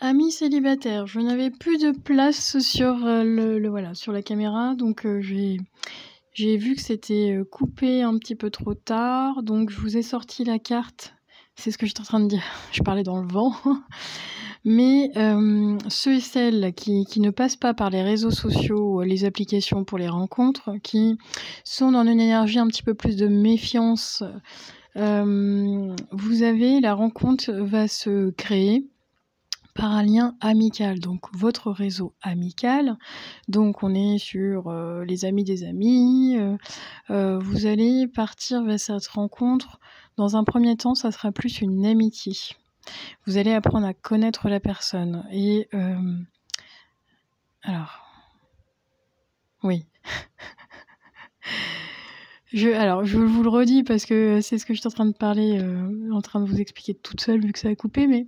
Amis célibataires, je n'avais plus de place sur voilà, sur la caméra, donc j'ai vu que c'était coupé un petit peu trop tard, donc je vous ai sorti la carte. C'est ce que j'étais en train de dire. Je parlais dans le vent. Mais ceux et celles qui ne passent pas par les réseaux sociaux ou les applications pour les rencontres, qui sont dans une énergie un petit peu plus de méfiance, vous avez, la rencontre va se créer par un lien amical, donc votre réseau amical. Donc on est sur les amis des amis. Vous allez partir vers cette rencontre. Dans un premier temps, ça sera plus une amitié. Vous allez apprendre à connaître la personne. Et alors, oui. Je vous le redis parce que c'est ce que je suis en train de parler, en train de vous expliquer toute seule vu que ça a coupé, mais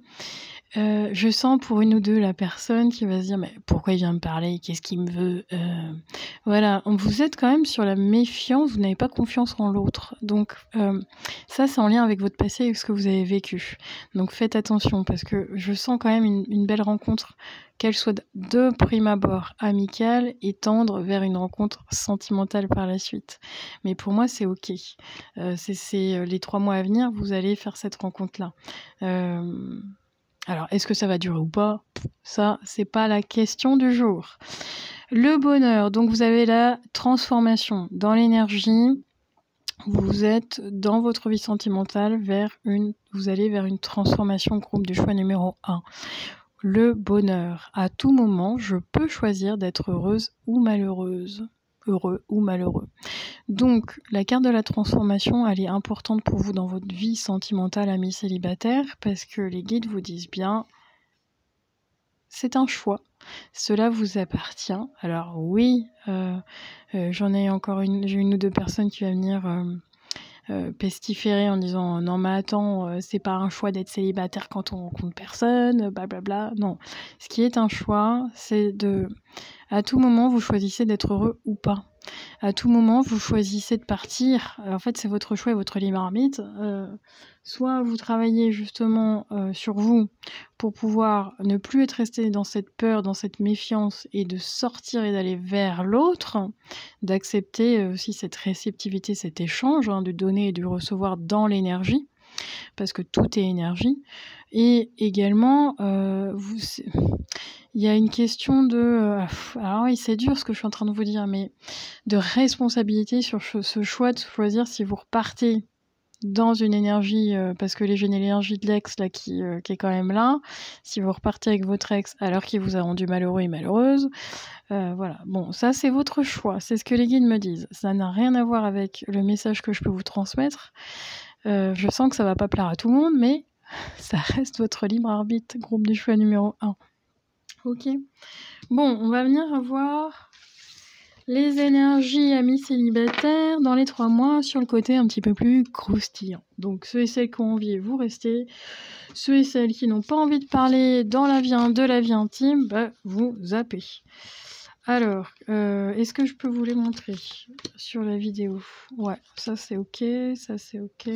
je sens pour une ou deux la personne qui va se dire mais pourquoi il vient me parler, qu'est-ce qu'il me veut, voilà, vous êtes quand même sur la méfiance, vous n'avez pas confiance en l'autre, donc ça c'est en lien avec votre passé et ce que vous avez vécu, donc faites attention parce que je sens quand même une belle rencontre, qu'elle soit de prime abord amicale et tendre vers une rencontre sentimentale par la suite, mais pour moi c'est ok, c'est les 3 mois à venir, vous allez faire cette rencontre là. Alors, est-ce que ça va durer ou pas? Ça, c'est pas la question du jour. Le bonheur, donc vous avez la transformation dans l'énergie. Vous êtes dans votre vie sentimentale vous allez vers une transformation, groupe du choix numéro 1. Le bonheur. À tout moment, je peux choisir d'être heureuse ou malheureuse. Heureux ou malheureux. Donc, la carte de la transformation, elle est importante pour vous dans votre vie sentimentale, amis célibataires, parce que les guides vous disent bien, c'est un choix. Cela vous appartient. Alors oui, j'en ai encore j'ai une ou deux personnes qui vont venir pestiférer en disant non mais attends, c'est pas un choix d'être célibataire quand on rencontre personne, blablabla. Non, ce qui est un choix, c'est à tout moment vous choisissez d'être heureux ou pas. À tout moment vous choisissez de partir. En fait c'est votre choix et votre libre arbitre. Soit vous travaillez justement sur vous pour pouvoir ne plus être resté dans cette peur, dans cette méfiance et de sortir et d'aller vers l'autre, d'accepter aussi cette réceptivité, cet échange, de donner et de recevoir dans l'énergie, parce que tout est énergie. Et également, il y a une question alors oui, c'est dur ce que je suis en train de vous dire, mais de responsabilité sur ce choix de choisir si vous repartez dans une énergie, parce que j'ai l'énergie de l'ex là qui est quand même là, si vous repartez avec votre ex alors qu'il vous a rendu malheureux et malheureuse, voilà. Bon, ça c'est votre choix, c'est ce que les guides me disent. Ça n'a rien à voir avec le message que je peux vous transmettre. Je sens que ça va pas plaire à tout le monde, mais ça reste votre libre arbitre, groupe du choix numéro 1. Ok. Bon, on va venir voir les énergies amis célibataires dans les 3 mois sur le côté un petit peu plus croustillant. Donc ceux et celles qui ont envie, vous restez. Ceux et celles qui n'ont pas envie de parler de la vie intime, vous zappez. Alors, est-ce que je peux vous les montrer sur la vidéo? Ouais, ça c'est ok, ça c'est ok,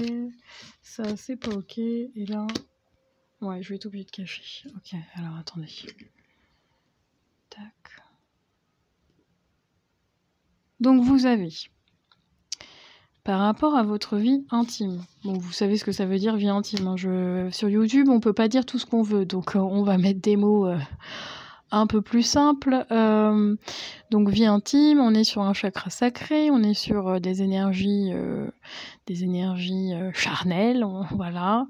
ça c'est pas ok, et là... Ouais, je vais être obligée de cacher. Ok, alors attendez. Tac. Donc vous avez, par rapport à votre vie intime, bon vous savez ce que ça veut dire vie intime, sur YouTube on peut pas dire tout ce qu'on veut, donc on va mettre des mots un peu plus simples. Donc vie intime, on est sur un chakra sacré, on est sur des énergies charnelles, voilà,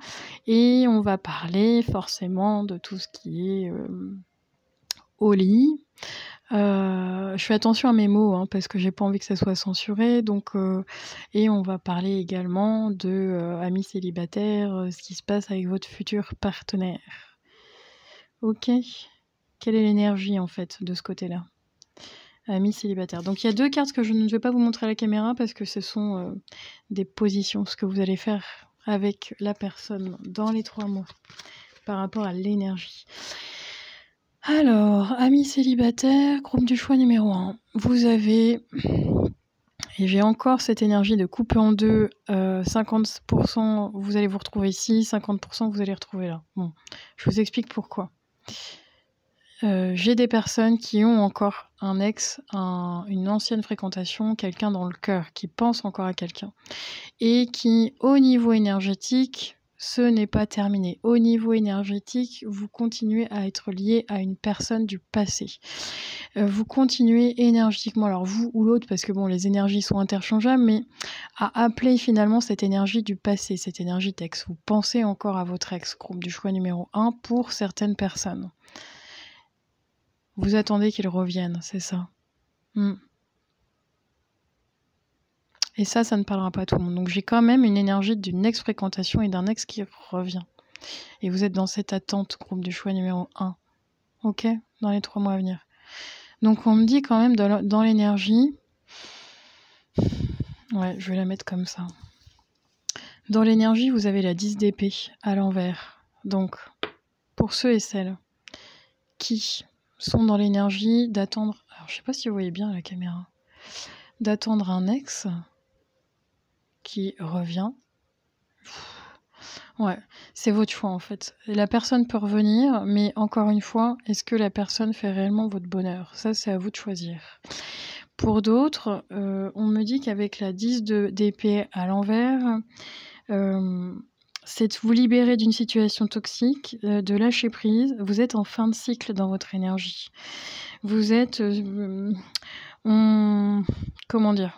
et on va parler forcément de tout ce qui est au lit. Je fais attention à mes mots parce que j'ai pas envie que ça soit censuré, donc et on va parler également de amis célibataires, ce qui se passe avec votre futur partenaire. Ok, quelle est l'énergie en fait de ce côté-là? Amis célibataires. Donc il y a 2 cartes que je ne vais pas vous montrer à la caméra parce que ce sont des positions, ce que vous allez faire avec la personne dans les 3 mois par rapport à l'énergie. Alors, amis célibataires, groupe du choix numéro 1. Vous avez, et j'ai encore cette énergie de couper en deux, 50% vous allez vous retrouver ici, 50% vous allez retrouver là. Bon, je vous explique pourquoi. J'ai des personnes qui ont encore un ex, une ancienne fréquentation, quelqu'un dans le cœur, qui pense encore à quelqu'un. Et qui, au niveau énergétique, ce n'est pas terminé. Au niveau énergétique, vous continuez à être lié à une personne du passé. Vous continuez énergétiquement, alors vous ou l'autre, parce que bon, les énergies sont interchangeables, mais à appeler finalement cette énergie du passé, cette énergie d'ex. Vous pensez encore à votre ex, groupe du choix numéro 1, pour certaines personnes. Vous attendez qu'il revienne, c'est ça. Et ça ne parlera pas à tout le monde. Donc j'ai quand même une énergie d'une ex-fréquentation et d'un ex qui revient. Et vous êtes dans cette attente, groupe du choix numéro 1. Ok ? Dans les 3 mois à venir. Donc on me dit quand même dans l'énergie... Ouais, je vais la mettre comme ça. Dans l'énergie, vous avez la 10 d'épée à l'envers. Donc, pour ceux et celles qui sont dans l'énergie d'attendre... Alors, je sais pas si vous voyez bien la caméra. D'attendre un ex qui revient. Ouais, c'est votre choix en fait. La personne peut revenir, mais encore une fois, est-ce que la personne fait réellement votre bonheur ? Ça, c'est à vous de choisir. Pour d'autres, on me dit qu'avec la 10 d'épée à l'envers, c'est de vous libérer d'une situation toxique, de lâcher prise. Vous êtes en fin de cycle dans votre énergie. Vous êtes... comment dire ?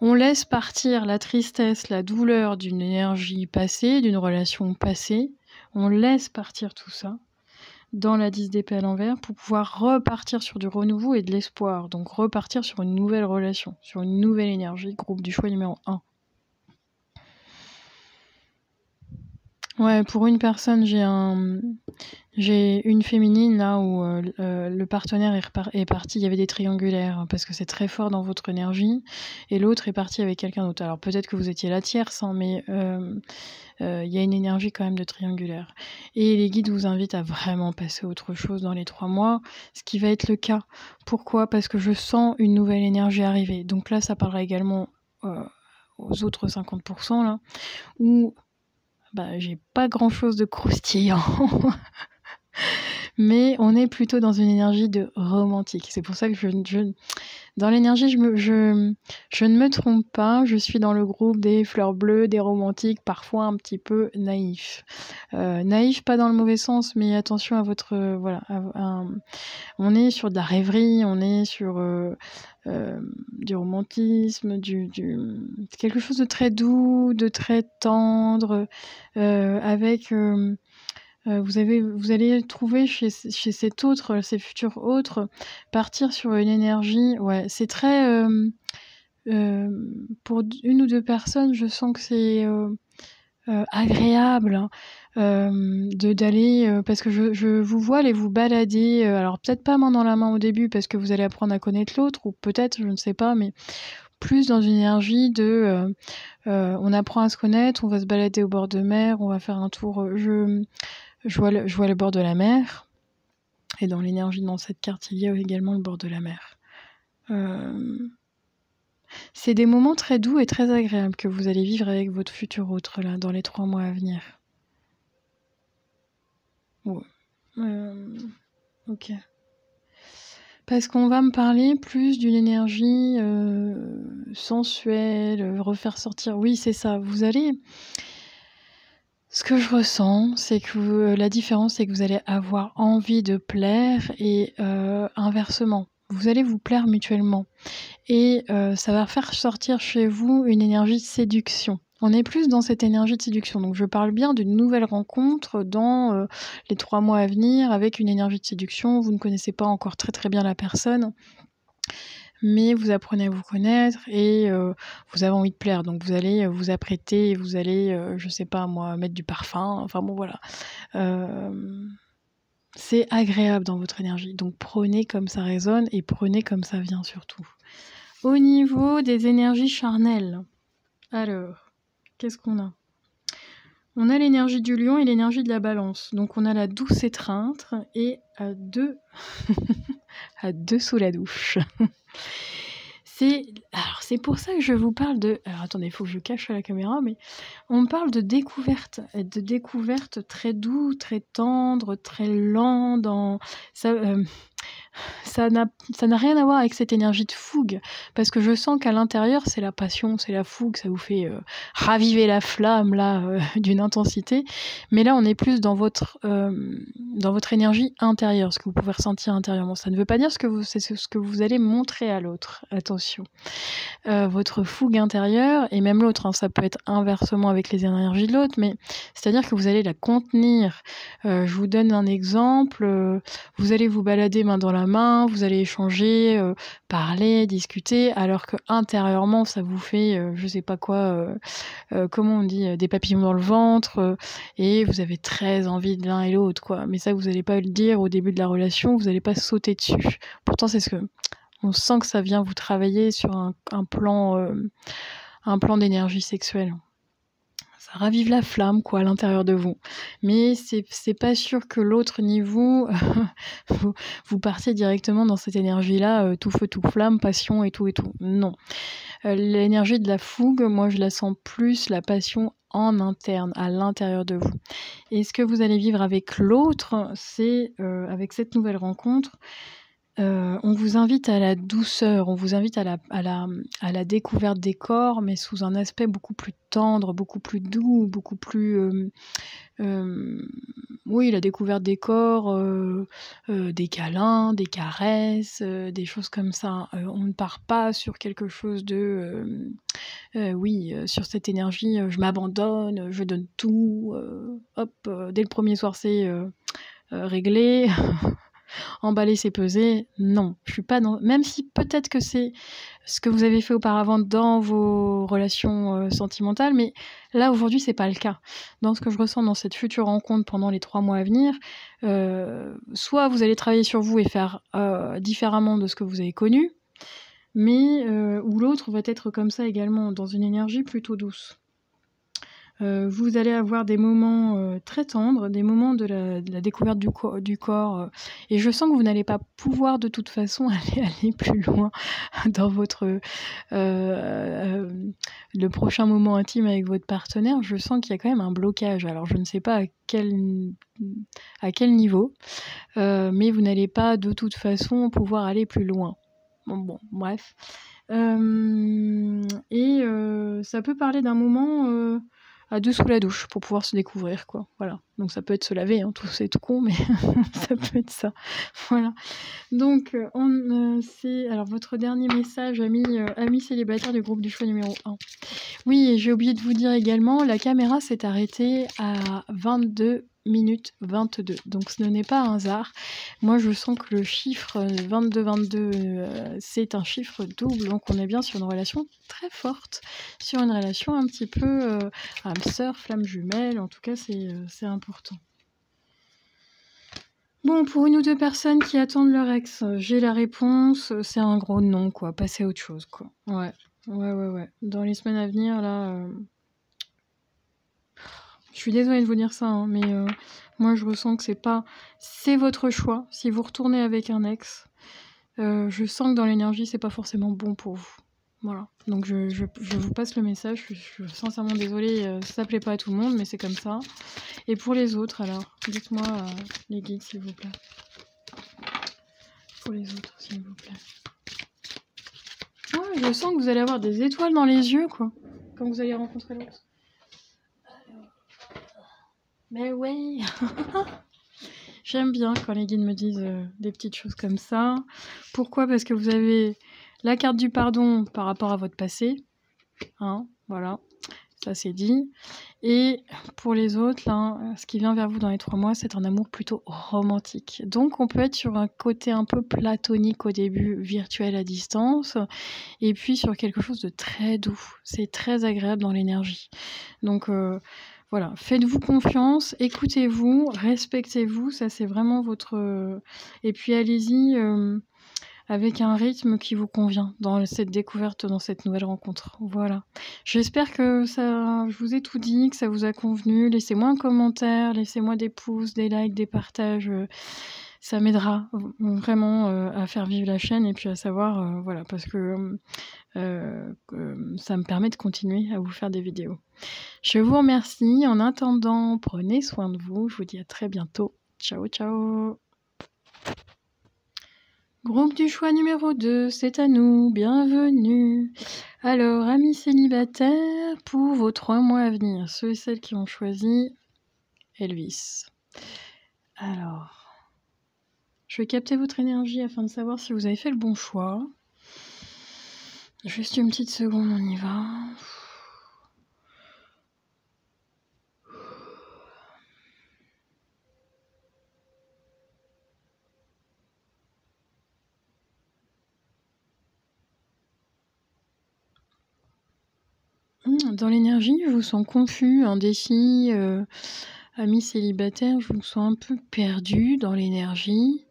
On laisse partir la tristesse, la douleur d'une énergie passée, d'une relation passée. On laisse partir tout ça dans la 10 d'épée à l'envers pour pouvoir repartir sur du renouveau et de l'espoir. Donc repartir sur une nouvelle relation, sur une nouvelle énergie, groupe du choix numéro 1. Ouais, pour une personne, j'ai une féminine là où le partenaire est parti, il y avait des triangulaires parce que c'est très fort dans votre énergie, et l'autre est parti avec quelqu'un d'autre. Alors peut-être que vous étiez la tierce, hein, mais il y a une énergie quand même de triangulaire. Et les guides vous invitent à vraiment passer à autre chose dans les 3 mois, ce qui va être le cas. Pourquoi ? Parce que je sens une nouvelle énergie arriver. Donc là, ça parlera également aux autres 50% là, où j'ai pas grand chose de croustillant. Mais on est plutôt dans une énergie de romantique. C'est pour ça que dans l'énergie, je ne me trompe pas. Je suis dans le groupe des fleurs bleues, des romantiques, parfois un petit peu naïfs. Naïfs, pas dans le mauvais sens, mais attention à votre... on est sur de la rêverie, on est sur du romantisme, quelque chose de très doux, de très tendre, avec... vous allez trouver chez cet autre, ces futurs autres, partir sur une énergie. Ouais, c'est très... pour une ou deux personnes, je sens que c'est agréable d'aller... parce que je vous vois aller vous balader. Alors peut-être pas main dans la main au début, parce que vous allez apprendre à connaître l'autre, ou peut-être, je ne sais pas, mais plus dans une énergie de... on apprend à se connaître, on va se balader au bord de mer, on va faire un tour... Je vois le bord de la mer, et dans l'énergie dans cette carte, il y a également le bord de la mer. C'est des moments très doux et très agréables que vous allez vivre avec votre futur autre, là, dans les 3 mois à venir. Ouais. Ok. Parce qu'on va me parler plus d'une énergie sensuelle, refaire sortir... Oui, c'est ça, vous allez... Ce que je ressens, c'est que la différence, c'est que vous allez avoir envie de plaire et inversement. Vous allez vous plaire mutuellement. Et ça va faire sortir chez vous une énergie de séduction. On est plus dans cette énergie de séduction. Donc je parle bien d'une nouvelle rencontre dans les 3 mois à venir avec une énergie de séduction. Vous ne connaissez pas encore très très bien la personne, mais vous apprenez à vous connaître et vous avez envie de plaire. Donc vous allez vous apprêter, vous allez, je sais pas moi, mettre du parfum. Enfin bon, voilà. C'est agréable dans votre énergie. Donc prenez comme ça résonne et prenez comme ça vient surtout. Au niveau des énergies charnelles, alors, qu'est-ce qu'on a ? On a l'énergie du lion et l'énergie de la balance. Donc on a la douce étreinte et à deux sous la douche. c'est pour ça que je vous parle de... Alors attendez, il faut que je cache la caméra, mais on parle de découverte très doux, très tendre, très lent dans... Ça, ça n'a rien à voir avec cette énergie de fougue, parce que je sens qu'à l'intérieur, c'est la passion, c'est la fougue, ça vous fait raviver la flamme là d'une intensité. Mais là, on est plus dans votre énergie intérieure, ce que vous pouvez ressentir intérieurement. Ça ne veut pas dire c'est ce que vous allez montrer à l'autre. Attention. Votre fougue intérieure, et même l'autre, hein, ça peut être inversement avec les énergies de l'autre, mais c'est-à-dire que vous allez la contenir. Je vous donne un exemple. Vous allez vous balader main dans la main, vous allez échanger, parler, discuter, alors que intérieurement, ça vous fait, je sais pas quoi, comment on dit, des papillons dans le ventre, et vous avez très envie de l'un et l'autre, quoi. Mais ça, vous n'allez pas le dire au début de la relation, vous n'allez pas sauter dessus. Pourtant, c'est ce que on sent que ça vient vous travailler sur un plan d'énergie sexuelle. Ça ravive la flamme, quoi, à l'intérieur de vous. Mais c'est pas sûr que l'autre niveau, vous partiez directement dans cette énergie-là, tout feu, tout flamme, passion et tout et tout. Non. L'énergie de la fougue, moi, je la sens plus, la passion en interne, à l'intérieur de vous. Et ce que vous allez vivre avec l'autre, c'est, avec cette nouvelle rencontre, on vous invite à la douceur, on vous invite à la découverte des corps, mais sous un aspect beaucoup plus tendre, beaucoup plus doux, beaucoup plus... oui, la découverte des corps, des câlins, des caresses, des choses comme ça. On ne part pas sur quelque chose de... oui, sur cette énergie, je m'abandonne, je donne tout, hop, dès le premier soir c'est réglé. Emballer, c'est peser. Non, je suis pas dans... Même si peut-être que c'est ce que vous avez fait auparavant dans vos relations sentimentales, mais là, aujourd'hui, c'est pas le cas. Dans ce que je ressens dans cette future rencontre pendant les 3 mois à venir, soit vous allez travailler sur vous et faire différemment de ce que vous avez connu, mais ou l'autre va être comme ça également, dans une énergie plutôt douce. Vous allez avoir des moments très tendres, des moments de la découverte du corps, et je sens que vous n'allez pas pouvoir de toute façon aller plus loin dans votre le prochain moment intime avec votre partenaire. Je sens qu'il y a quand même un blocage. Alors je ne sais pas à quel niveau, mais vous n'allez pas de toute façon pouvoir aller plus loin. Bon, bref. Et ça peut parler d'un moment à 2 sous la douche pour pouvoir se découvrir, quoi. Voilà. Donc ça peut être se laver, hein, c'est tout con, mais ça peut être ça. Voilà. Donc alors votre dernier message, ami célibataire du groupe du choix numéro 1. Oui, et j'ai oublié de vous dire également, la caméra s'est arrêtée à 22 minutes 22. Donc ce n'est pas un hasard. Moi, je sens que le chiffre 22-22, c'est un chiffre double. Donc on est bien sur une relation très forte, sur une relation un petit peu âme sœur, flamme jumelle. En tout cas, c'est important. Bon, pour 1 ou 2 personnes qui attendent leur ex, j'ai la réponse. C'est un gros non, quoi. Passez à autre chose, quoi. Ouais. Dans les semaines à venir, là... Je suis désolée de vous dire ça, hein, mais moi je ressens que c'est votre choix. Si vous retournez avec un ex, je sens que dans l'énergie, c'est pas forcément bon pour vous. Voilà. Donc je vous passe le message. Je suis sincèrement désolée. Ça plaît pas à tout le monde, mais c'est comme ça. Et pour les autres, alors, dites-moi les guides, s'il vous plaît. Pour les autres, s'il vous plaît. Ouais, je sens que vous allez avoir des étoiles dans les yeux, quoi, quand vous allez rencontrer l'autre. Mais oui. J'aime bien quand les guides me disent des petites choses comme ça. Pourquoi ? Parce que vous avez la carte du pardon par rapport à votre passé. Hein, voilà, ça c'est dit. Et pour les autres, là, ce qui vient vers vous dans les 3 mois, c'est un amour plutôt romantique. Donc on peut être sur un côté un peu platonique au début, virtuel à distance, et puis sur quelque chose de très doux. C'est très agréable dans l'énergie. Donc... voilà, faites-vous confiance, écoutez-vous, respectez-vous, ça c'est vraiment votre... Et puis allez-y avec un rythme qui vous convient dans cette découverte, dans cette nouvelle rencontre. Voilà. J'espère que je vous ai tout dit, que ça vous a convenu. Laissez-moi un commentaire, laissez-moi des pouces, des likes, des partages. ça m'aidera vraiment à faire vivre la chaîne et puis à savoir, voilà, parce que ça me permet de continuer à vous faire des vidéos. Je vous remercie. En attendant, prenez soin de vous. Je vous dis à très bientôt. Ciao, ciao. Groupe du choix numéro 2, c'est à nous. Bienvenue. Alors, amis célibataires, pour vos 3 mois à venir, ceux et celles qui ont choisi Elvis. Alors, je vais capter votre énergie afin de savoir si vous avez fait le bon choix. Juste une petite seconde, on y va. Dans l'énergie, je vous sens confus, indécis, amis célibataires, je vous sens un peu perdu dans l'énergie,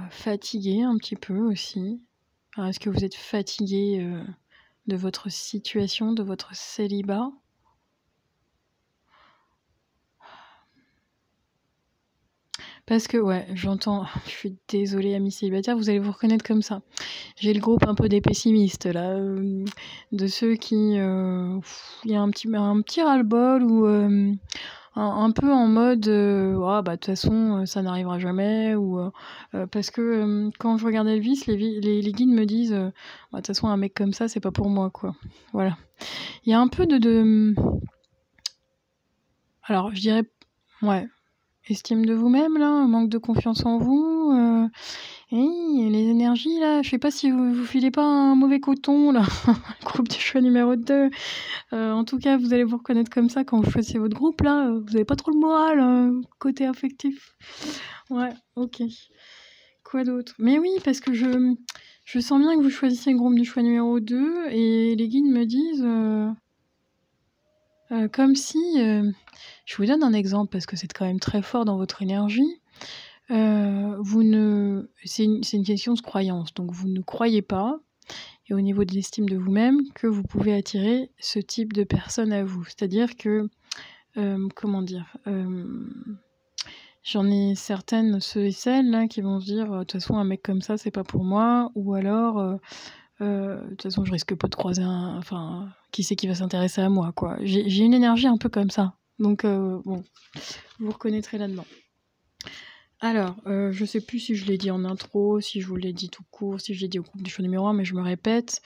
fatigué un petit peu aussi. Alors, est-ce que vous êtes fatigué de votre situation, de votre célibat ? Parce que, ouais, j'entends, je suis désolée, amis célibataires, vous allez vous reconnaître comme ça. J'ai le groupe un peu des pessimistes, là, de ceux qui... Il y a un petit ras-le-bol ou un peu en mode ah, bah, de toute façon, ça n'arrivera jamais. Ou, parce que quand je regarde Elvis, les guides me disent bah, de toute façon, un mec comme ça, c'est pas pour moi, quoi. Voilà. Il y a un peu de... Alors, je dirais... Ouais. Estime de vous-même, là, manque de confiance en vous. Les énergies, là, je sais pas si vous filez pas un mauvais coton, là, groupe du choix numéro 2. En tout cas, vous allez vous reconnaître comme ça quand vous choisissez votre groupe, là. Vous avez pas trop le moral, côté affectif. Ouais, ok. Quoi d'autre ? Mais oui, parce que je sens bien que vous choisissez le groupe du choix numéro 2 et les guides me disent... comme si... je vous donne un exemple parce que c'est quand même très fort dans votre énergie. C'est une question de croyance. Donc vous ne croyez pas, et au niveau de l'estime de vous-même, que vous pouvez attirer ce type de personne à vous. C'est-à-dire que, comment dire, j'en ai certaines, ceux et celles, là, qui vont se dire, de toute façon, un mec comme ça, c'est pas pour moi, ou alors, de toute façon, je risque pas de croiser enfin, qui c'est qui va s'intéresser à moi, quoi. J'ai une énergie un peu comme ça. Donc, bon, vous reconnaîtrez là-dedans. Alors, je sais plus si je l'ai dit en intro, si je vous l'ai dit tout court, si je l'ai dit au groupe du choix numéro 1, mais je me répète.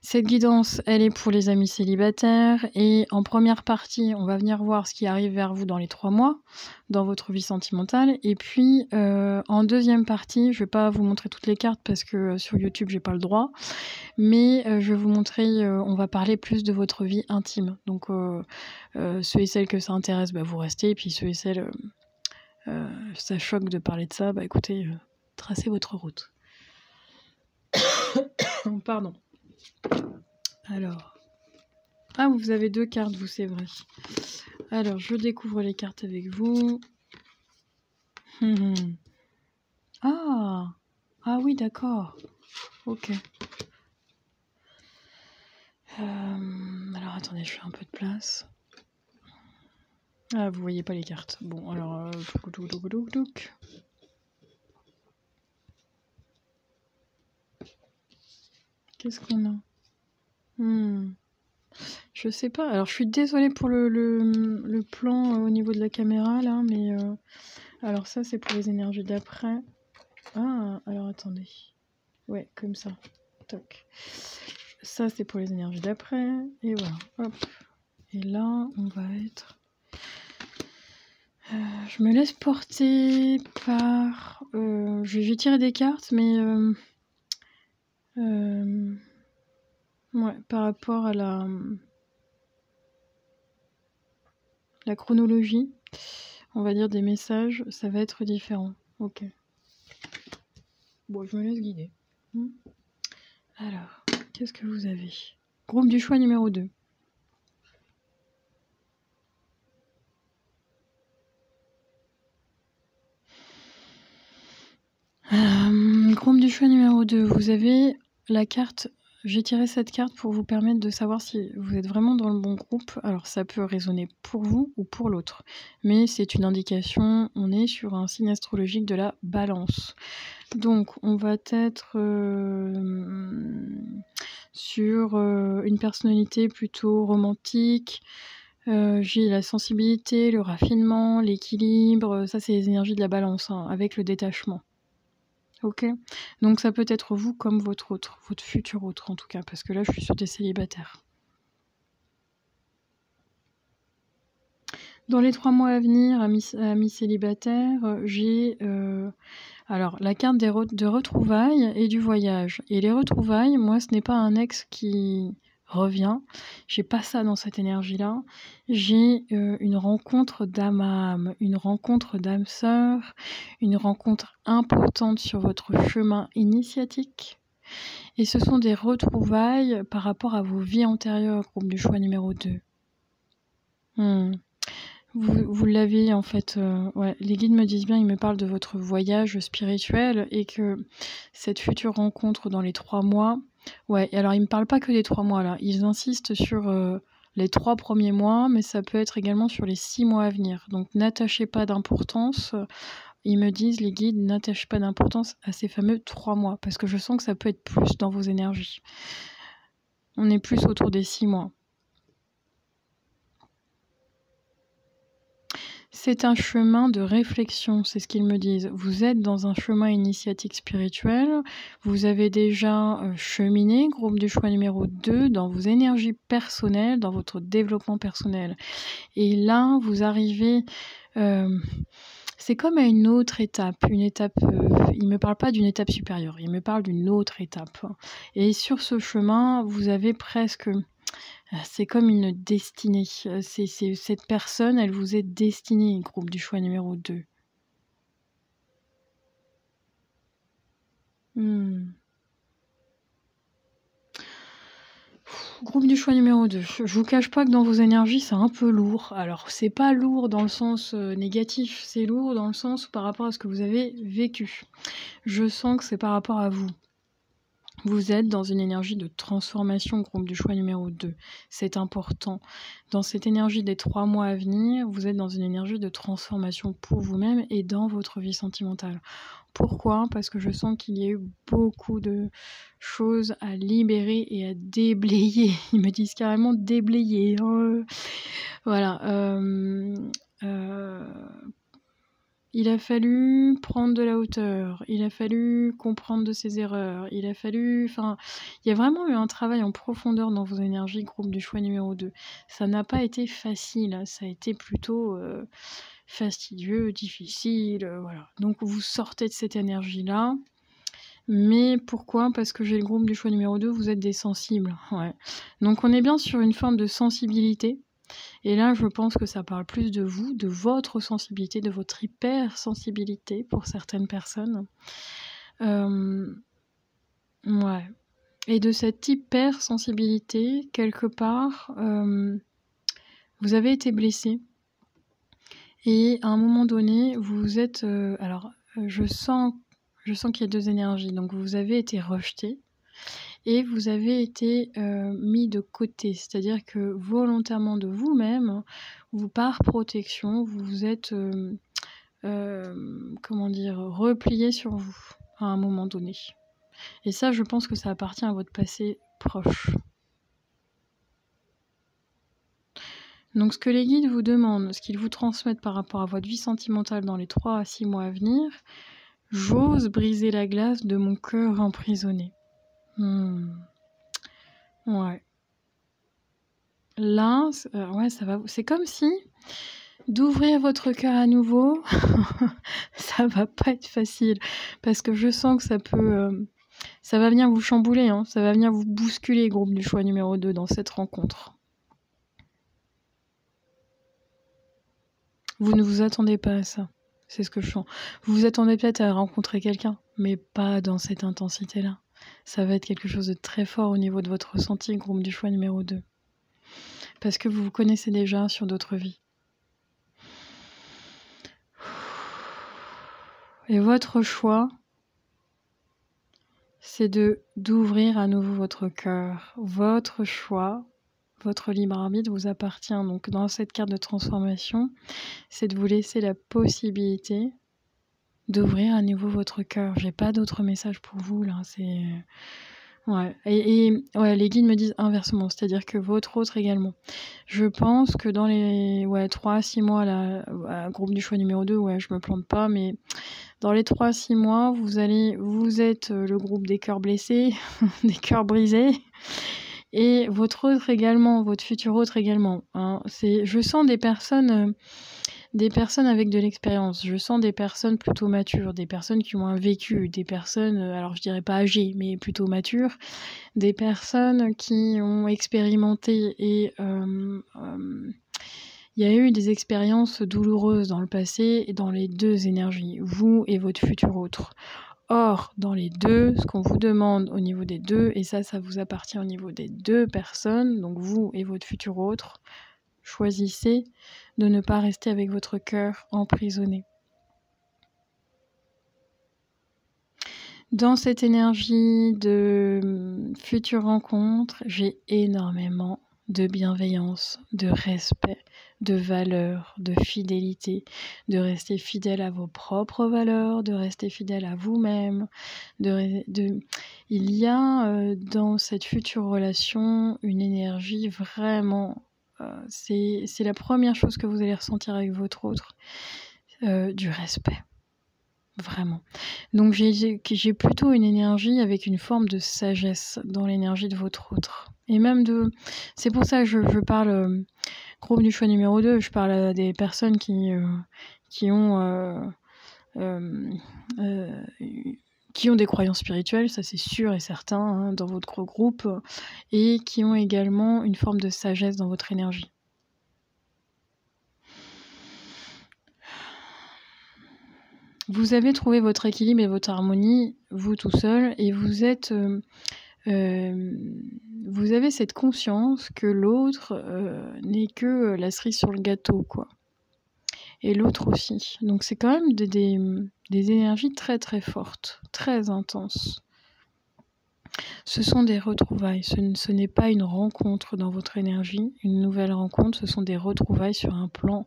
Cette guidance, elle est pour les amis célibataires. Et en première partie, on va venir voir ce qui arrive vers vous dans les 3 mois, dans votre vie sentimentale. Et puis, en deuxième partie, je vais pas vous montrer toutes les cartes parce que sur YouTube, j'ai pas le droit. Mais je vais vous montrer, on va parler plus de votre vie intime. Donc, ceux et celles que ça intéresse, bah, vous restez. Et puis ceux et celles... ça choque de parler de ça, bah écoutez, tracez votre route. Pardon. Alors. Ah, vous avez 2 cartes, vous, c'est vrai. Alors, je découvre les cartes avec vous. Ah. Ah oui, d'accord. Ok. Alors, attendez, je fais un peu de place. Ah, vous voyez pas les cartes. Bon, alors... Qu'est-ce qu'on a ? Je sais pas. Alors, je suis désolée pour le plan au niveau de la caméra, là, mais... Alors, ça, c'est pour les énergies d'après. Ah, alors, attendez. Ouais, comme ça. Toc. Ça, c'est pour les énergies d'après. Et voilà. Hop. Et là, on va être... je me laisse porter par... je vais tirer des cartes, mais... ouais, par rapport à la chronologie, on va dire des messages, ça va être différent. Ok. Bon, je me laisse guider. Alors, qu'est-ce que vous avez ? Groupe du choix numéro 2. Groupe du choix numéro 2, vous avez la carte j'ai tiré cette carte pour vous permettre de savoir si vous êtes vraiment dans le bon groupe. Alors ça peut résonner pour vous ou pour l'autre, mais c'est une indication, on est sur un signe astrologique de la balance. Donc on va être sur une personnalité plutôt romantique. J'ai la sensibilité, le raffinement, l'équilibre, ça c'est les énergies de la balance, hein, avec le détachement. Ok, donc ça peut être vous comme votre futur autre en tout cas, parce que là je suis sur des célibataires. Dans les 3 mois à venir, amis célibataires, j'ai alors la carte de retrouvailles et du voyage. Et les retrouvailles, moi ce n'est pas un ex qui revient, j'ai pas ça dans cette énergie-là. J'ai une rencontre d'âme à âme, une rencontre d'âme sœur, une rencontre importante sur votre chemin initiatique. Et ce sont des retrouvailles par rapport à vos vies antérieures, groupe du choix numéro 2. Vous l'avez en fait, ouais, les guides me disent bien, ils me parlent de votre voyage spirituel et que cette future rencontre dans les 3 mois, ouais, et alors ils me parlent pas que des 3 mois là, ils insistent sur les 3 premiers mois, mais ça peut être également sur les 6 mois à venir. Donc n'attachez pas d'importance, ils me disent, les guides, n'attachez pas d'importance à ces fameux 3 mois, parce que je sens que ça peut être plus dans vos énergies. On est plus autour des 6 mois. C'est un chemin de réflexion, c'est ce qu'ils me disent. Vous êtes dans un chemin initiatique spirituel, vous avez déjà cheminé, groupe du choix numéro 2, dans vos énergies personnelles, dans votre développement personnel. Et là, vous arrivez... c'est comme à une autre étape, il ne me parle pas d'une étape supérieure, il me parle d'une autre étape. Et sur ce chemin, vous avez presque... C'est comme une destinée. Cette personne, elle vous est destinée, groupe du choix numéro 2. Groupe du choix numéro 2. Je vous cache pas que dans vos énergies, c'est un peu lourd. Alors, c'est pas lourd dans le sens négatif, c'est lourd dans le sens par rapport à ce que vous avez vécu. Je sens que c'est par rapport à vous. Vous êtes dans une énergie de transformation, groupe du choix numéro 2. C'est important. Dans cette énergie des 3 mois à venir, vous êtes dans une énergie de transformation pour vous-même et dans votre vie sentimentale. Pourquoi ? Parce que je sens qu'il y a eu beaucoup de choses à libérer et à déblayer. Ils me disent carrément déblayer. Voilà. Il a fallu prendre de la hauteur, il a fallu comprendre de ses erreurs, il a fallu... Enfin, il y a vraiment eu un travail en profondeur dans vos énergies, groupe du choix numéro 2. Ça n'a pas été facile, ça a été plutôt fastidieux, difficile, voilà. Donc vous sortez de cette énergie-là. Mais pourquoi ? Parce que j'ai le groupe du choix numéro 2, vous êtes des sensibles. Ouais. Donc on est bien sur une forme de sensibilité. Et là, je pense que ça parle plus de vous, de votre sensibilité, de votre hypersensibilité pour certaines personnes. Ouais. Et de cette hypersensibilité, quelque part, vous avez été blessé. Et à un moment donné, vous êtes... alors, je sens qu'il y a 2 énergies. Donc, vous avez été rejeté. Et vous avez été mis de côté, c'est-à-dire que volontairement de vous-même, vous par protection, vous vous êtes, comment dire, replié sur vous à un moment donné. Et ça, je pense que ça appartient à votre passé proche. Donc ce que les guides vous demandent, ce qu'ils vous transmettent par rapport à votre vie sentimentale dans les 3 à 6 mois à venir, j'ose briser la glace de mon cœur emprisonné. Ouais. Là, ouais, ça va. C'est comme si d'ouvrir votre cœur à nouveau, ça va pas être facile, parce que je sens que ça peut, ça va venir vous chambouler, hein, ça va venir vous bousculer, groupe du choix numéro 2, dans cette rencontre. Vous ne vous attendez pas à ça, c'est ce que je sens. Vous vous attendez peut-être à rencontrer quelqu'un, mais pas dans cette intensité-là. Ça va être quelque chose de très fort au niveau de votre ressenti, groupe du choix numéro 2. Parce que vous vous connaissez déjà sur d'autres vies. Et votre choix, c'est d'ouvrir à nouveau votre cœur. Votre choix, votre libre arbitre vous appartient. Donc dans cette carte de transformation, c'est de vous laisser la possibilité d'ouvrir à nouveau votre cœur. J'ai pas d'autre message pour vous là. C'est ouais. Ouais, les guides me disent inversement, c'est-à-dire que votre autre également. Je pense que dans les 3-6 mois là, groupe du choix numéro 2, ouais, je me plante pas, mais dans les 3-6 mois, vous êtes le groupe des cœurs blessés, des cœurs brisés, et votre autre également, votre futur autre également. Hein. Je sens des personnes avec de l'expérience. Je sens des personnes plutôt matures, des personnes qui ont un vécu, des personnes, alors je dirais pas âgées, mais plutôt matures, des personnes qui ont expérimenté et il y a eu des expériences douloureuses dans le passé et dans les deux énergies, vous et votre futur autre. Or, dans les deux, ce qu'on vous demande au niveau des deux, et ça vous appartient au niveau des deux personnes, donc vous et votre futur autre, choisissez de ne pas rester avec votre cœur emprisonné. Dans cette énergie de future rencontre, j'ai énormément de bienveillance, de respect, de valeur, de fidélité, de rester fidèle à vos propres valeurs, de rester fidèle à vous-même. Il y a dans cette future relation une énergie vraiment, c'est la première chose que vous allez ressentir avec votre autre, du respect. Vraiment. Donc j'ai plutôt une énergie avec une forme de sagesse dans l'énergie de votre autre. Et même c'est pour ça que je parle, groupe du choix numéro 2, je parle à des personnes qui ont des croyances spirituelles, ça c'est sûr et certain, hein, dans votre groupe, et qui ont également une forme de sagesse dans votre énergie. Vous avez trouvé votre équilibre et votre harmonie, vous tout seul, et vous avez cette conscience que l'autre n'est que la cerise sur le gâteau, quoi. Et l'autre aussi. Donc c'est quand même des énergies très très fortes, très intenses. Ce sont des retrouvailles, ce n'est pas une rencontre dans votre énergie, une nouvelle rencontre, ce sont des retrouvailles sur un plan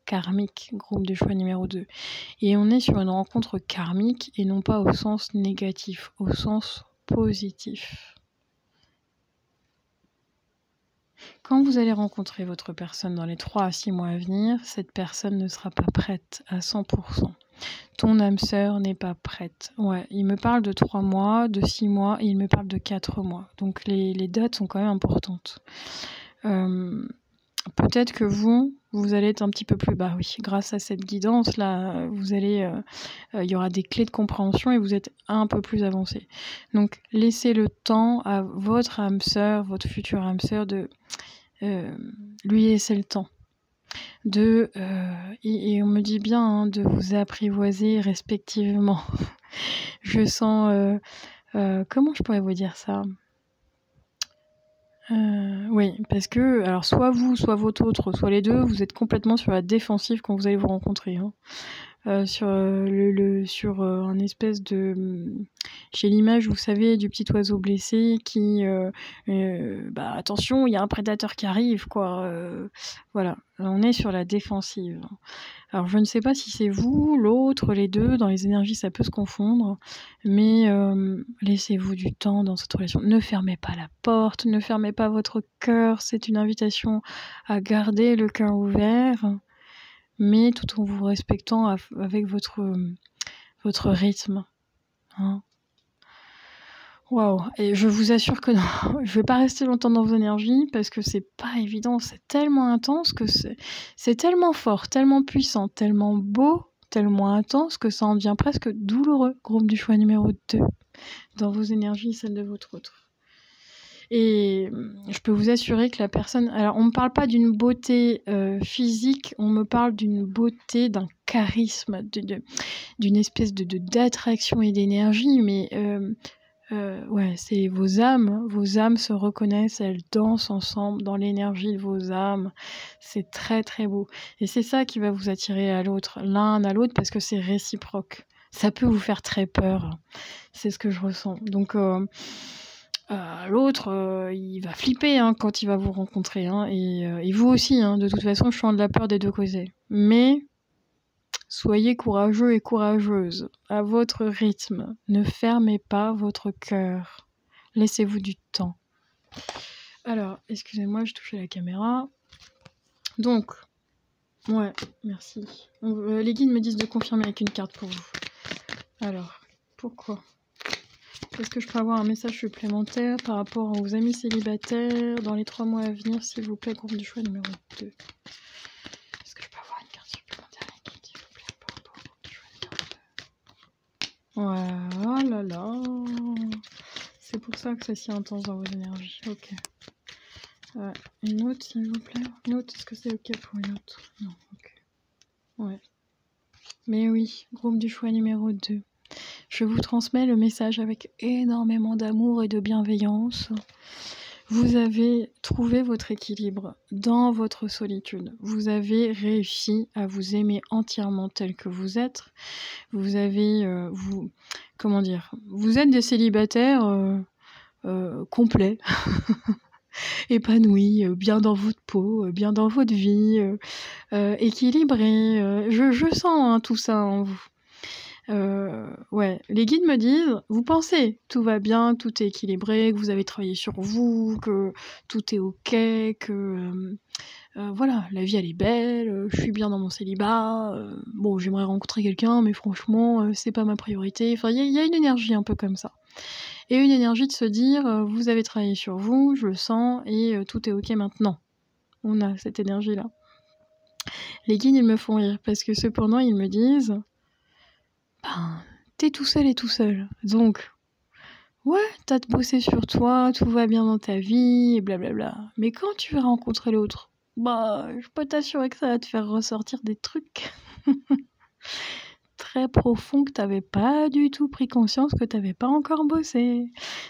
karmique, groupe de choix numéro 2. Et on est sur une rencontre karmique et non pas au sens négatif, au sens positif. Quand vous allez rencontrer votre personne dans les 3 à 6 mois à venir, cette personne ne sera pas prête à 100%. Ton âme sœur n'est pas prête. Ouais, il me parle de 3 mois, de 6 mois et il me parle de 4 mois. Donc les dates sont quand même importantes. Peut-être que vous allez être un petit peu plus... Bah oui, grâce à cette guidance-là, il y aura des clés de compréhension et vous êtes un peu plus avancé. Donc, laissez le temps à votre âme sœur, votre future âme sœur, de lui laisser le temps. Et on me dit bien hein, de vous apprivoiser respectivement. Je sens... comment je pourrais vous dire ça ? Oui, parce que, alors soit vous, soit votre autre, soit les deux, vous êtes complètement sur la défensive quand vous allez vous rencontrer. Hein. Sur un espèce de... J'ai l'image, vous savez, du petit oiseau blessé qui... attention, il y a un prédateur qui arrive, quoi. Voilà, on est sur la défensive. Alors, je ne sais pas si c'est vous, l'autre, les deux, dans les énergies, ça peut se confondre, mais laissez-vous du temps dans cette relation. Ne fermez pas la porte, ne fermez pas votre cœur, c'est une invitation à garder le cœur ouvert, mais tout en vous respectant avec votre rythme. Hein. Waouh! Et je vous assure que non, je vais pas rester longtemps dans vos énergies parce que c'est pas évident, c'est tellement intense que c'est tellement fort, tellement puissant, tellement beau, tellement intense que ça en devient presque douloureux, groupe du choix numéro 2, dans vos énergies, celle de votre autre. Et je peux vous assurer que la personne... Alors, on ne me parle pas d'une beauté physique, on me parle d'une beauté, d'un charisme, d'une espèce d'attraction et d'énergie, mais... ouais, c'est vos âmes se reconnaissent, elles dansent ensemble dans l'énergie de vos âmes. C'est très très beau. Et c'est ça qui va vous attirer à l'autre, l'un à l'autre, parce que c'est réciproque. ça peut vous faire très peur. C'est ce que je ressens. Donc, l'autre, il va flipper hein, quand il va vous rencontrer. Hein, et vous aussi, hein, de toute façon, je sens de la peur des deux côtés. Mais soyez courageux et courageuse, à votre rythme. Ne fermez pas votre cœur. Laissez-vous du temps. Alors, excusez-moi, je touchais la caméra. Donc, ouais, merci. Les guides me disent de confirmer avec une carte pour vous. Alors, pourquoi ? Est-ce que je peux avoir un message supplémentaire par rapport aux amis célibataires dans les 3 mois à venir, s'il vous plaît, groupe du choix numéro 2. Est-ce que je peux avoir une carte supplémentaire, les guides, s'il vous plaît, par rapport au groupe du choix numéro 2. Voilà, là. C'est pour ça que c'est si intense dans vos énergies. Ok. Une autre, s'il vous plaît. Une autre, est-ce que c'est ok pour une autre? Non, ok. Ouais. Mais oui, groupe du choix numéro 2. Je vous transmets le message avec énormément d'amour et de bienveillance. Vous avez trouvé votre équilibre dans votre solitude. Vous avez réussi à vous aimer entièrement tel que vous êtes. Vous avez, comment dire, vous êtes des célibataires complets, épanouis, bien dans votre peau, bien dans votre vie, équilibrés. Je sens hein, tout ça en vous. Ouais, les guides me disent, vous pensez, tout va bien, tout est équilibré, que vous avez travaillé sur vous, que tout est ok, que voilà, la vie elle est belle, je suis bien dans mon célibat, bon j'aimerais rencontrer quelqu'un, mais franchement c'est pas ma priorité. Enfin, il y a une énergie un peu comme ça. Et une énergie de se dire, vous avez travaillé sur vous, je le sens, et tout est ok maintenant. On a cette énergie-là. Les guides ils me font rire, parce que cependant ils me disent, ben, t'es tout seul et tout seul. Donc, ouais, t'as bossé sur toi, tout va bien dans ta vie, et blablabla. Mais quand tu vas rencontrer l'autre, bah, je peux t'assurer que ça va te faire ressortir des trucs très profonds que t'avais pas du tout pris conscience, que t'avais pas encore bossé.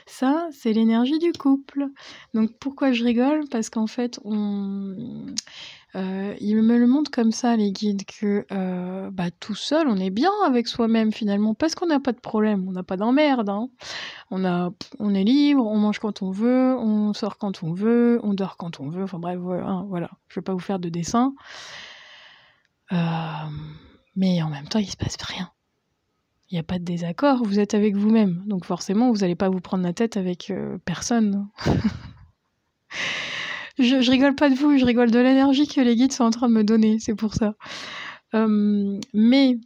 Ça, c'est l'énergie du couple. Donc, pourquoi je rigole? Parce qu'en fait, ils me le montrent comme ça, les guides, que bah, tout seul, on est bien avec soi-même finalement, parce qu'on n'a pas de problème, on n'a pas d'emmerde. Hein. On est libre, on mange quand on veut, on sort quand on veut, on dort quand on veut. Enfin bref, voilà. Je vais pas vous faire de dessin. Mais en même temps, il se passe rien. Il n'y a pas de désaccord, vous êtes avec vous-même. Donc forcément, vous n'allez pas vous prendre la tête avec personne. Je rigole pas de vous, je rigole de l'énergie que les guides sont en train de me donner, c'est pour ça. Mais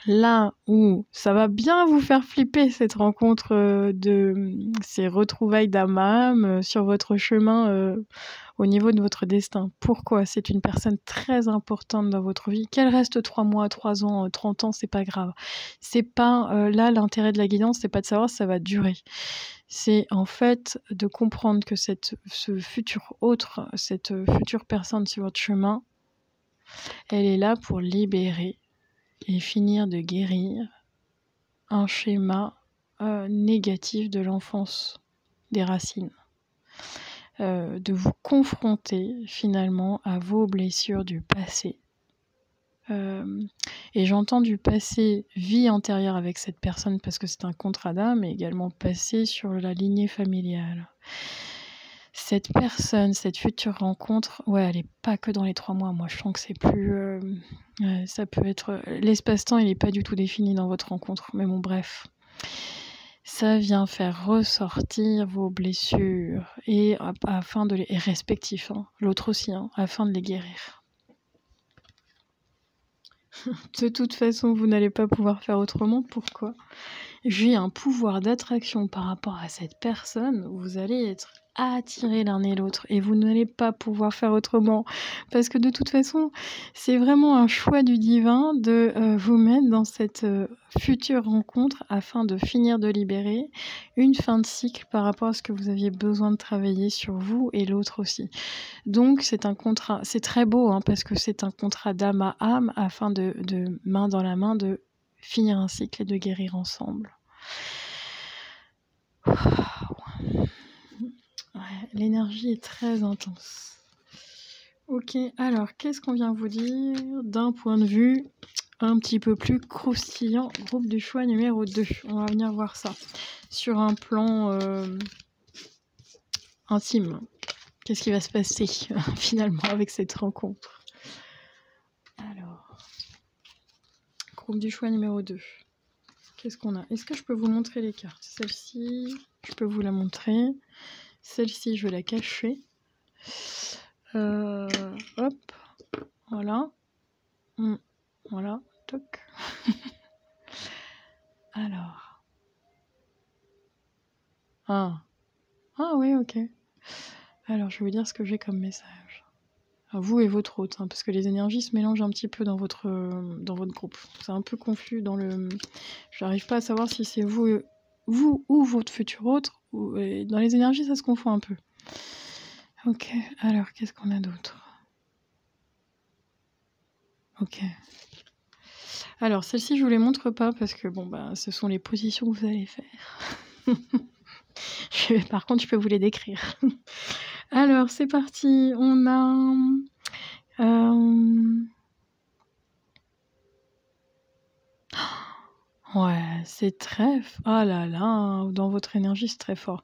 là où ça va bien vous faire flipper, cette rencontre de ces retrouvailles d'âme à âme sur votre chemin au niveau de votre destin. Pourquoi? C'est une personne très importante dans votre vie. Qu'elle reste 3 mois, 3 ans, 30 ans, c'est pas grave. C'est pas là l'intérêt de la guidance, c'est pas de savoir si ça va durer. C'est en fait de comprendre que cette future personne sur votre chemin, elle est là pour libérer et finir de guérir un schéma négatif de l'enfance, des racines. De vous confronter finalement à vos blessures du passé. Et j'entends du passé vie antérieure avec cette personne parce que c'est un contrat d'âme, mais également passé sur la lignée familiale. Cette personne, cette future rencontre, ouais, elle n'est pas que dans les 3 mois. Moi, je sens que c'est plus... ça peut être... L'espace-temps, il n'est pas du tout défini dans votre rencontre. Mais bon, bref. Ça vient faire ressortir vos blessures et afin de les... Et respectifs, hein, l'autre aussi, hein, afin de les guérir. De toute façon, vous n'allez pas pouvoir faire autrement. Pourquoi? J'ai un pouvoir d'attraction par rapport à cette personne. Vous allez être attirés l'un et l'autre et vous n'allez pas pouvoir faire autrement. Parce que de toute façon, c'est vraiment un choix du divin de vous mettre dans cette future rencontre afin de finir de libérer une fin de cycle par rapport à ce que vous aviez besoin de travailler sur vous et l'autre aussi. Donc c'est un contrat, c'est très beau hein, parce que c'est un contrat d'âme à âme afin de main dans la main de finir un cycle et de guérir ensemble. Ouais, l'énergie est très intense. Ok, alors qu'est-ce qu'on vient vous dire d'un point de vue un petit peu plus croustillant. Groupe du choix numéro 2. On va venir voir ça sur un plan intime. Qu'est-ce qui va se passer finalement avec cette rencontre? Alors, groupe du choix numéro 2. Qu'est-ce qu'on a? Est-ce que je peux vous montrer les cartes? Celle-ci, je peux vous la montrer. Celle-ci, je vais la cacher. Hop, voilà. Voilà, toc. Alors. Ah oui, ok. Alors, je vais vous dire ce que j'ai comme message. À vous et votre hôte, hein, parce que les énergies se mélangent un petit peu dans votre groupe. C'est un peu confus dans le... Je n'arrive pas à savoir si c'est vous ou votre futur hôte. Dans les énergies, ça se confond un peu. Ok, alors, qu'est-ce qu'on a d'autre? Ok. Alors, celle-ci, je vous les montre pas parce que, bon, bah, ce sont les positions que vous allez faire. Par contre, je peux vous les décrire. Alors, c'est parti. On a... Ouais, c'est très... Ah là là, dans votre énergie, c'est très fort.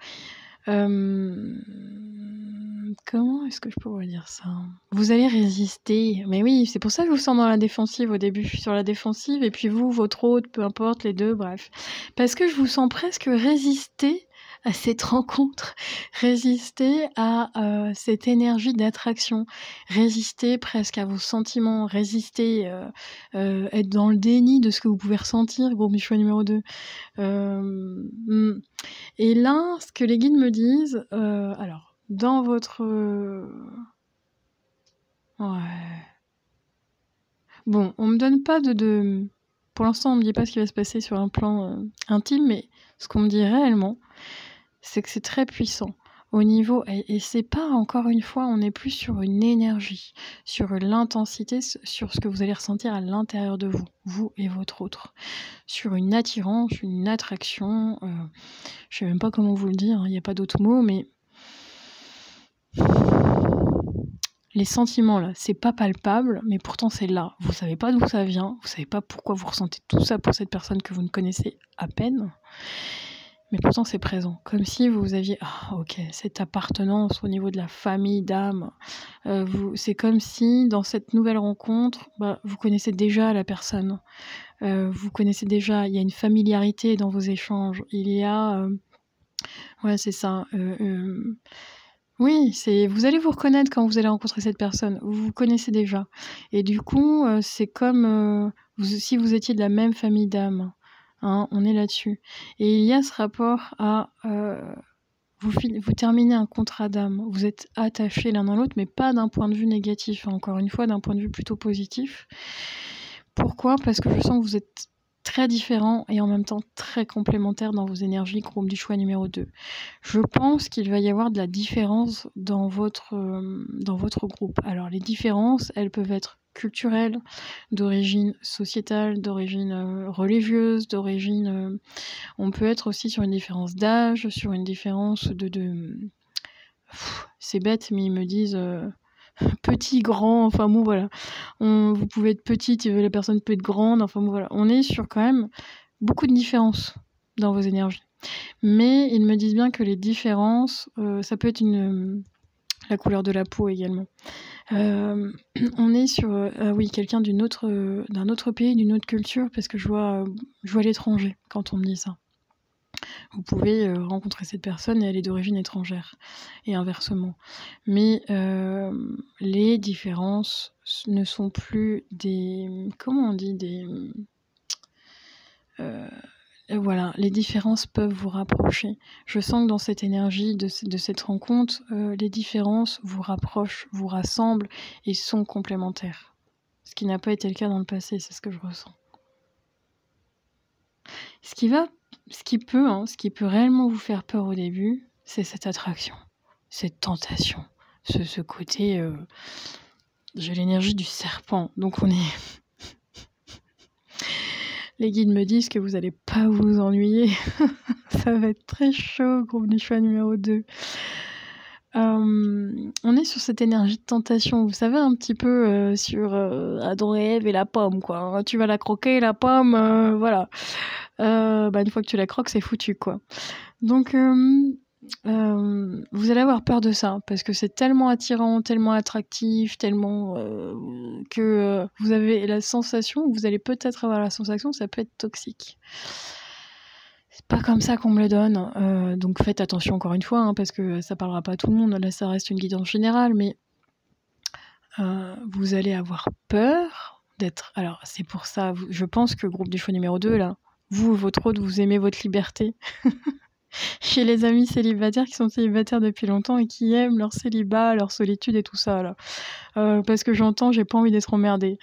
Comment est-ce que je peux vous dire ça? Vous allez résister. Mais oui, c'est pour ça que je vous sens dans la défensive au début. Je suis sur la défensive, et puis vous, votre hôte, peu importe, les deux, bref. Parce que je vous sens presque résister à cette rencontre, résister à cette énergie d'attraction, résister presque à vos sentiments, résister, être dans le déni de ce que vous pouvez ressentir, groupe du choix numéro 2. Et là, ce que les guides me disent, alors, dans votre... Ouais. Bon, on me donne pas de... Pour l'instant, on me dit pas ce qui va se passer sur un plan intime, mais ce qu'on me dit réellement, c'est que c'est très puissant. Au niveau... Et c'est pas, encore une fois, on n'est plus sur une énergie, sur l'intensité, sur ce que vous allez ressentir à l'intérieur de vous, vous et votre autre. Sur une attirance, une attraction, je sais même pas comment vous le dire, il n'y a pas d'autre mot, mais... Les sentiments, là, c'est pas palpable, mais pourtant c'est là. Vous savez pas d'où ça vient, vous savez pas pourquoi vous ressentez tout ça pour cette personne que vous ne connaissez à peine, mais pourtant c'est présent. Comme si vous aviez, ok, cette appartenance au niveau de la famille d'âme. C'est comme si, dans cette nouvelle rencontre, vous connaissez déjà la personne. Vous connaissez déjà, il y a une familiarité dans vos échanges. Il y a... ouais, c'est ça. Oui, vous allez vous reconnaître quand vous allez rencontrer cette personne. Vous vous connaissez déjà. Et du coup, c'est comme si vous étiez de la même famille d'âme. Hein, on est là-dessus. Et il y a ce rapport à... vous terminez un contrat d'âme. Vous êtes attachés l'un dans l'autre, mais pas d'un point de vue négatif. Encore une fois, d'un point de vue plutôt positif. Pourquoi? Parce que je sens que vous êtes très différents et en même temps très complémentaires dans vos énergies, groupe du choix numéro 2. Je pense qu'il va y avoir de la différence dans votre groupe. Alors les différences, elles peuvent être culturelles, d'origine sociétale, d'origine religieuse, d'origine... on peut être aussi sur une différence d'âge, sur une différence c'est bête, mais ils me disent... petit, grand, enfin bon voilà. Vous pouvez être petite, la personne peut être grande, enfin bon voilà. On est sur quand même beaucoup de différences dans vos énergies. Mais ils me disent bien que les différences, ça peut être la couleur de la peau également. On est sur oui, quelqu'un d'un autre pays, d'une autre culture, parce que je vois l'étranger quand on me dit ça. Vous pouvez rencontrer cette personne et elle est d'origine étrangère, et inversement. Mais les différences ne sont plus des... Comment on dit voilà, les différences peuvent vous rapprocher. Je sens que dans cette énergie de cette rencontre, les différences vous rapprochent, vous rassemblent et sont complémentaires. Ce qui n'a pas été le cas dans le passé, c'est ce que je ressens. Ce qui peut réellement vous faire peur au début, c'est cette attraction, cette tentation, ce côté... j'ai l'énergie du serpent, donc on est... Les guides me disent que vous n'allez pas vous ennuyer. Ça va être très chaud, groupe du choix numéro 2. on est sur cette énergie de tentation. Vous savez, un petit peu sur Adam et Ève et la pomme, quoi. Hein. Tu vas la croquer, la pomme, voilà. Une fois que tu la croques, c'est foutu, quoi. Donc, vous allez avoir peur de ça, parce que c'est tellement attirant, tellement attractif, tellement que vous avez la sensation, vous allez peut-être avoir la sensation que ça peut être toxique. C'est pas comme ça qu'on me le donne, donc faites attention encore une fois, hein, parce que ça parlera pas à tout le monde, là ça reste une guidance générale, mais vous allez avoir peur d'être... Alors c'est pour ça, je pense que groupe du choix numéro 2, là, vous, votre autre, vous aimez votre liberté. Chez les amis célibataires qui sont célibataires depuis longtemps et qui aiment leur célibat, leur solitude et tout ça, là. Parce que j'entends, j'ai pas envie d'être emmerdée.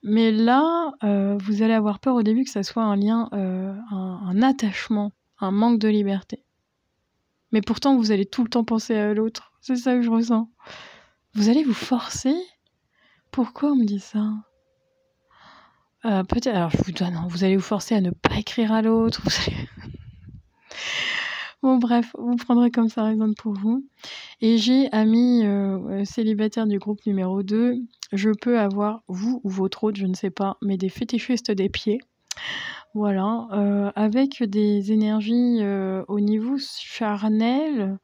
Mais là, vous allez avoir peur au début que ça soit un lien, un attachement, un manque de liberté. Mais pourtant, vous allez tout le temps penser à l'autre. C'est ça que je ressens. Vous allez vous forcer? Pourquoi on me dit ça? Peut-être... Alors, je vous donne... Non, vous allez vous forcer à ne pas écrire à l'autre. Vous allez... Bon, bref, vous prendrez comme ça résonne pour vous. Et j'ai amis célibataires du groupe numéro 2. Je peux avoir, vous ou votre autre, je ne sais pas, mais des fétichistes des pieds. Voilà. Avec des énergies au niveau charnel,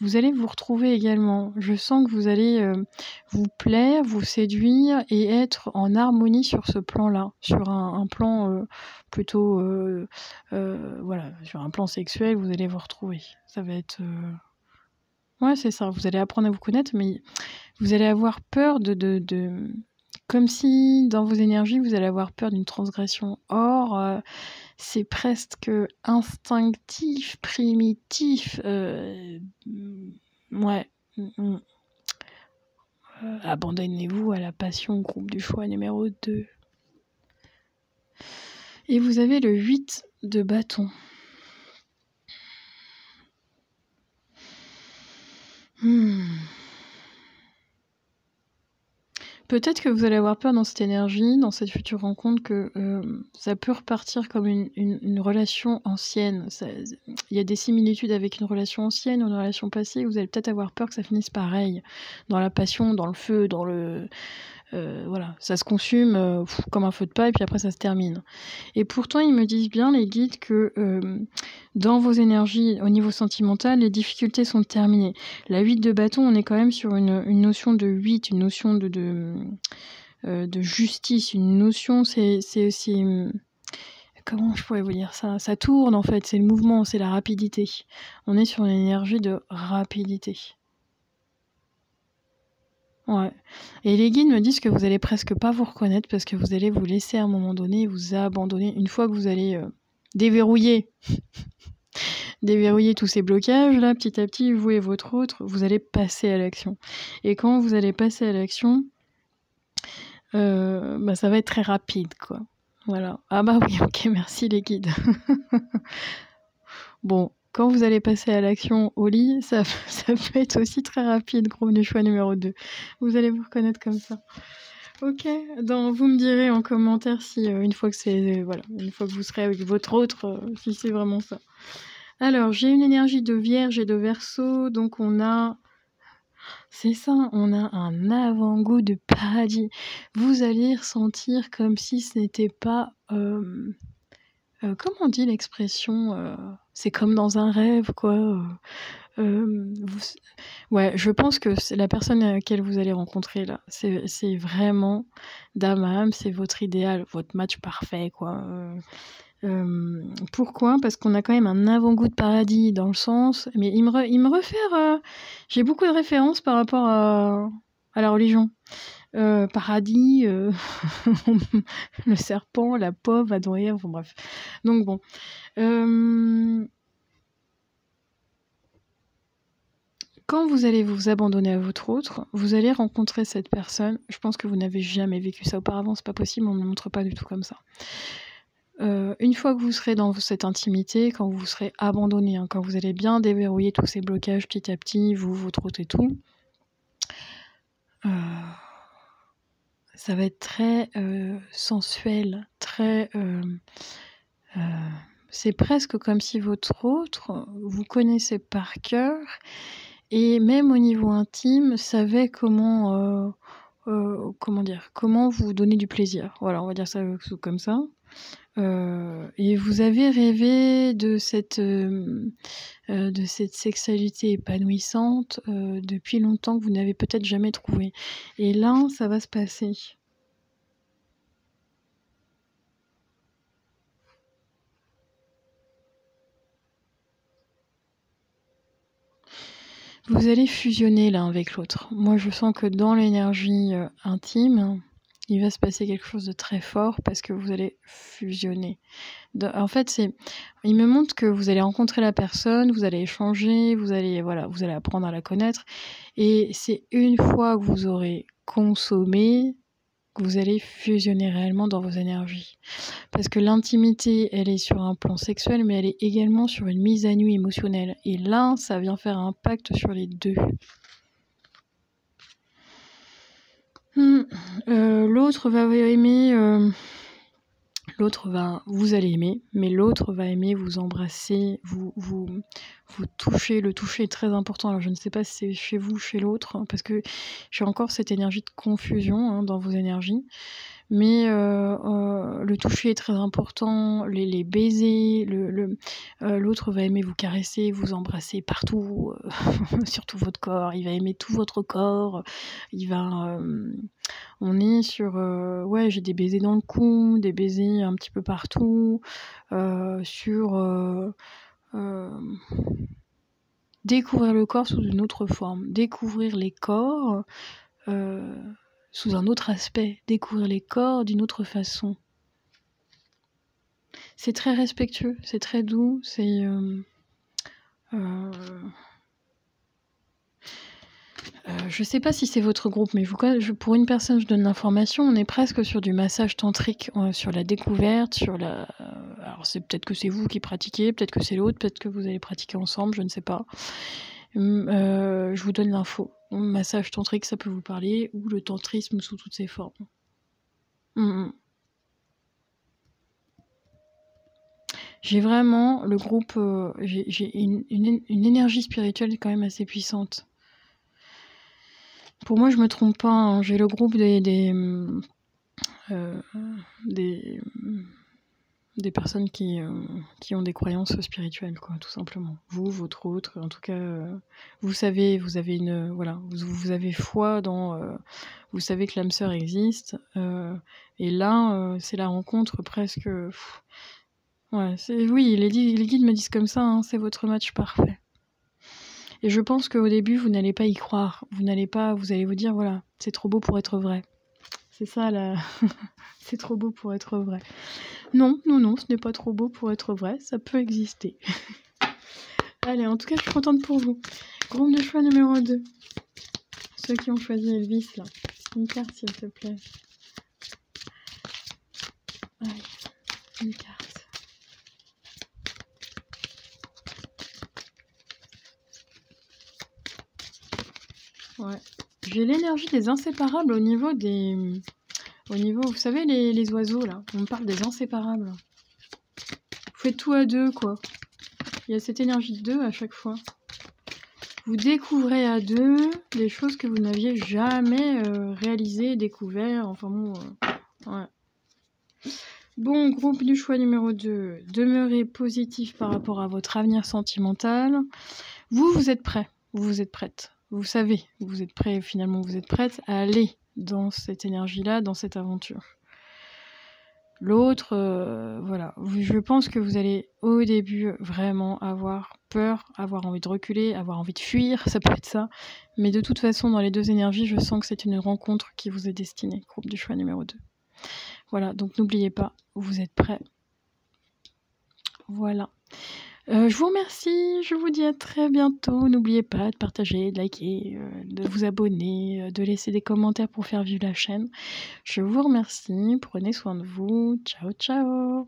vous allez vous retrouver également. Je sens que vous allez vous plaire, vous séduire et être en harmonie sur ce plan-là, sur un plan plutôt, voilà, sur un plan sexuel, vous allez vous retrouver. Ça va être... Ouais, c'est ça. Vous allez apprendre à vous connaître, mais vous allez avoir peur de... Comme si, dans vos énergies, vous allez avoir peur d'une transgression. Or, c'est presque instinctif, primitif. Ouais. Abandonnez-vous à la passion, groupe du choix numéro 2. Et vous avez le 8 de bâton. Peut-être que vous allez avoir peur dans cette énergie, dans cette future rencontre, que ça peut repartir comme une relation ancienne. Il y a des similitudes avec une relation ancienne ou une relation passée. Vous allez peut-être avoir peur que ça finisse pareil. Dans la passion, dans le feu, dans le... voilà, ça se consume comme un feu de paille, puis après ça se termine. Et pourtant, ils me disent bien, les guides, que dans vos énergies, au niveau sentimental, les difficultés sont terminées. La 8 de bâton, on est quand même sur une notion de 8, une notion de justice, une notion, c'est aussi... Comment je pourrais vous dire ça? Ça tourne en fait, c'est le mouvement, c'est la rapidité. On est sur une énergie de rapidité. Ouais. Et les guides me disent que vous allez presque pas vous reconnaître parce que vous allez vous laisser à un moment donné vous abandonner une fois que vous allez déverrouiller tous ces blocages là, petit à petit, vous et votre autre, vous allez passer à l'action. Et quand vous allez passer à l'action, ça va être très rapide, quoi. Voilà. Ah bah oui, ok, merci les guides. Bon. Quand vous allez passer à l'action au lit, ça peut être aussi très rapide, groupe du choix numéro 2. Vous allez vous reconnaître comme ça. Ok, vous me direz en commentaire si une fois que vous serez avec votre autre, si c'est vraiment ça. Alors, j'ai une énergie de Vierge et de Verseau, donc on a... C'est ça, on a un avant-goût de paradis. Vous allez ressentir comme si ce n'était pas... comment on dit l'expression c'est comme dans un rêve, quoi. Ouais, je pense que c'est la personne à laquelle vous allez rencontrer là. C'est vraiment d'âme à âme, c'est votre idéal, votre match parfait, quoi. Pourquoi? Parce qu'on a quand même un avant-goût de paradis dans le sens... Mais il me réfère... J'ai beaucoup de références par rapport à la religion. Paradis, le serpent, la pomme, Adam et Ève, enfin bref. Donc bon. Quand vous allez vous abandonner à votre autre, vous allez rencontrer cette personne. Je pense que vous n'avez jamais vécu ça auparavant, c'est pas possible, on ne me montre pas du tout comme ça. Une fois que vous serez dans cette intimité, quand vous serez abandonné, hein, quand vous allez bien déverrouiller tous ces blocages petit à petit, vous, votre autre et tout, ça va être très sensuel, très... c'est presque comme si votre autre, vous connaissez par cœur et même au niveau intime, savait comment vous donner du plaisir. Voilà, on va dire ça comme ça. Et vous avez rêvé de cette sexualité épanouissante depuis longtemps que vous n'avez peut-être jamais trouvé. Et là, ça va se passer. Vous allez fusionner l'un avec l'autre. Moi, je sens que dans l'énergie intime, il va se passer quelque chose de très fort parce que vous allez fusionner. En fait, il me montre que vous allez rencontrer la personne, vous allez échanger, vous allez apprendre à la connaître. Et c'est une fois que vous aurez consommé que vous allez fusionner réellement dans vos énergies. Parce que l'intimité, elle est sur un plan sexuel, mais elle est également sur une mise à nu émotionnelle. Et là, ça vient faire un pacte sur les deux. L'autre va aimer... vous allez aimer, mais l'autre va aimer vous embrasser, vous toucher. Le toucher est très important. Alors je ne sais pas si c'est chez vous ou chez l'autre, hein, parce que j'ai encore cette énergie de confusion dans vos énergies. Mais le toucher est très important, les baisers, l'autre va aimer vous caresser, vous embrasser partout, sur tout votre corps. Il va aimer tout votre corps. On est sur... j'ai des baisers dans le cou, des baisers un petit peu partout, sur... découvrir le corps sous une autre forme, découvrir les corps sous un autre aspect, découvrir les corps d'une autre façon. C'est très respectueux, c'est très doux, c'est... je sais pas si c'est votre groupe, mais pour une personne, je donne l'information, on est presque sur du massage tantrique, sur la découverte, alors c'est peut-être que c'est vous qui pratiquez, peut-être que c'est l'autre, peut-être que vous allez pratiquer ensemble, je ne sais pas. Je vous donne l'info. Massage tantrique, ça peut vous parler, ou le tantrisme sous toutes ses formes. J'ai vraiment le groupe, j'ai une énergie spirituelle quand même assez puissante. Pour moi, je me trompe pas, hein, j'ai le groupe des personnes qui ont des croyances spirituelles, quoi, tout simplement. Vous, votre autre, en tout cas, vous savez, vous avez vous avez foi dans... vous savez que l'âme sœur existe, et là, c'est la rencontre presque... oui, les guides me disent comme ça, hein, c'est votre match parfait. Et je pense qu'au début, vous n'allez pas y croire. Vous allez vous dire, voilà, c'est trop beau pour être vrai. C'est ça, là. C'est trop beau pour être vrai. Non, ce n'est pas trop beau pour être vrai. Ça peut exister. Allez, en tout cas, je suis contente pour vous. Groupe de choix numéro 2. Ceux qui ont choisi Elvis, là. Une carte, s'il te plaît. Allez, une carte. Ouais. J'ai l'énergie des inséparables au niveau, vous savez, les oiseaux, là. On parle des inséparables. Vous faites tout à deux, quoi. Il y a cette énergie de deux à chaque fois. Vous découvrez à deux des choses que vous n'aviez jamais réalisées, découvertes. Enfin bon, ouais. Bon, groupe du choix numéro 2. Demeurez positif par rapport à votre avenir sentimental. Vous êtes prêts. Vous êtes prête. Vous savez, vous êtes prêts, finalement, vous êtes prête à aller dans cette énergie-là, dans cette aventure. L'autre, je pense que vous allez, au début, vraiment avoir peur, avoir envie de reculer, avoir envie de fuir, ça peut être ça. Mais de toute façon, dans les deux énergies, je sens que c'est une rencontre qui vous est destinée. Groupe du choix numéro 2. Voilà, donc n'oubliez pas, vous êtes prêts. Voilà. Je vous remercie, je vous dis à très bientôt. N'oubliez pas de partager, de liker, de vous abonner, de laisser des commentaires pour faire vivre la chaîne. Je vous remercie, prenez soin de vous. Ciao, ciao.